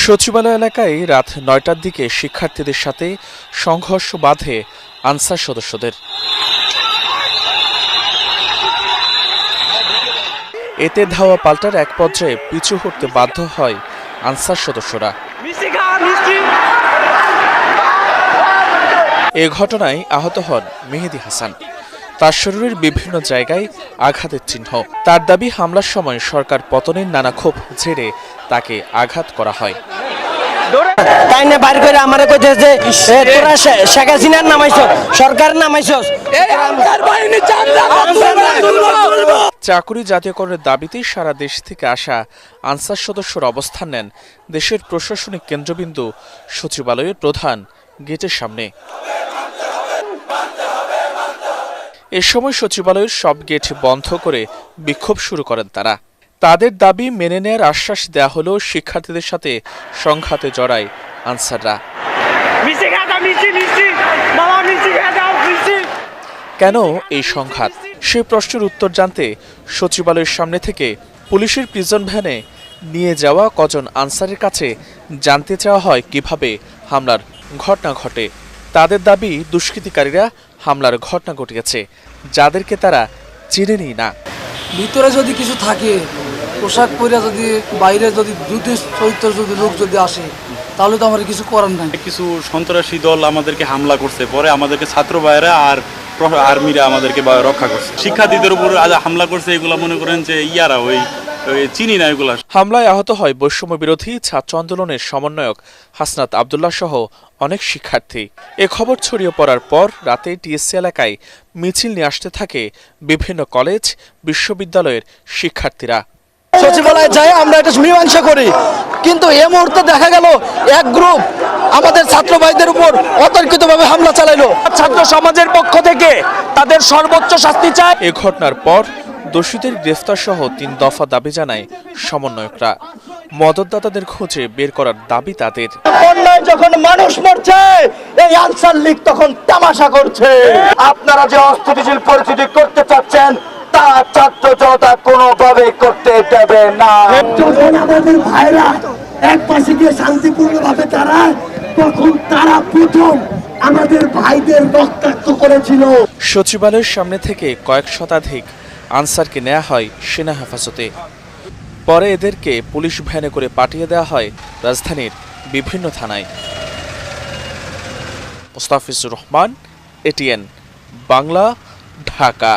সচিবালয় এলাকায় রাত ৯টার দিকে শিক্ষার্থীদের সাথে সংঘর্ষ বাধে আনসার সদস্যদের। এতে ধাওয়া পাল্টার এক পর্যায়ে পিছু হটতে বাধ্য হয় আনসার সদস্যরা। এ ঘটনায় আহত হন মেহেদী হাসান। তার শরীরের বিভিন্ন জায়গায় আঘাতের চিহ্ন। তার দাবি, হামলার সময় সরকার পতনের নানা ক্ষোভ ঝেড়ে তাকে আঘাত করা হয়। চাকুরি জাতীয়করণের দাবিতে সারা দেশ থেকে আসা আনসার সদস্যরা অবস্থান নেন দেশের প্রশাসনিক কেন্দ্রবিন্দু সচিবালয়ের প্রধান গেটের সামনে। এ সময় সচিবালয়ের সব গেট বন্ধ করে বিক্ষোভ শুরু করেন তারা। তাদের দাবি মেনে নেয়ার আশ্বাস দেয়া হলেও শিক্ষার্থীদের সাথে সংঘাতে জড়ায় আনসাররা। কেন এই সংঘাত, সে প্রশ্নের উত্তর জানতে সচিবালয়ের সামনে থেকে পুলিশের প্রিজন ভ্যানে নিয়ে যাওয়া কজন আনসারের কাছে জানতে চাওয়া হয় কিভাবে হামলার ঘটনা ঘটে। তাদের দাবি, দুষ্কৃতিকারীরা হামলার ঘটনা ঘটিয়েছে যাদেরকে তারা চিনেনি না। ভিতরে যদি কিছু থাকে, পোশাক পরে যদি বাইরে যদি দুটি চরিত্র যদি লোক যদি আসে, তাহলে তো আমাদের কিছু করার নাই। কিছু সন্ত্রাসী দল আমাদেরকে হামলা করছে, পরে আমাদেরকে ছাত্র ভাইয়েরা আর আর্মিরা আমাদেরকে রক্ষা করছে। শিক্ষার্থীদের উপর হামলা করছে, এগুলো মনে করেন যে ইয়ারা ওই চিনি না এগুলা। হামলায় আহত হয় বৈষম্য বিরোধী ছাত্র আন্দোলনের সমন্বয়ক হাসনাত আবদুল্লাহ সহ অনেক শিক্ষার্থী। এ খবর ছড়িয়ে পড়ার পর রাতে টিএসসি এলাকায় মিছিল নিয়ে আসতে থাকে বিভিন্ন কলেজ বিশ্ববিদ্যালয়ের শিক্ষার্থীরা। সচিবালয়ে যাই আমরা এটা মীমাংসা করি, কিন্তু এই মুহূর্তে দেখা গেল এক গ্রুপ আমাদের ছাত্র ভাইদের উপর অতর্কিতভাবে হামলা চালাইলো। ছাত্র সমাজের পক্ষ থেকে তাদের সর্বোচ্চ শাস্তি চায়। এ ঘটনার পর দোষীদের গ্রেফতার সহ ৩ দফা দাবি জানায় সমন্বয়করা। মদতদাতাদের খুঁজে বের করার দাবি তাদের। বন্যায় যখন মানুষ মরছে, এই আনসার লীগ তখন তামাশা করছে। আপনারা যে অস্থিতিশীল পরিস্থিতি করতে চাচ্ছেন, তা ছাত্র জনতা কোনোভাবে করতে দেবে না। যখন আমাদের ভাইরা এক পাশে গিয়ে শান্তিপূর্ণভাবে দাঁড়ায়, তখন তারা প্রথম আমাদের ভাইদের রক্তাক্ত করেছিল। সচিবালয়ের সামনে থেকে কয়েক শতাধিক আনসারকে নেওয়া হয় সেনা হেফাজতে। পরে এদেরকে পুলিশ ভ্যানে করে পাঠিয়ে দেওয়া হয় রাজধানীর বিভিন্ন থানায়। মুস্তাফিজুর রহমান, এটিএন বাংলা, ঢাকা।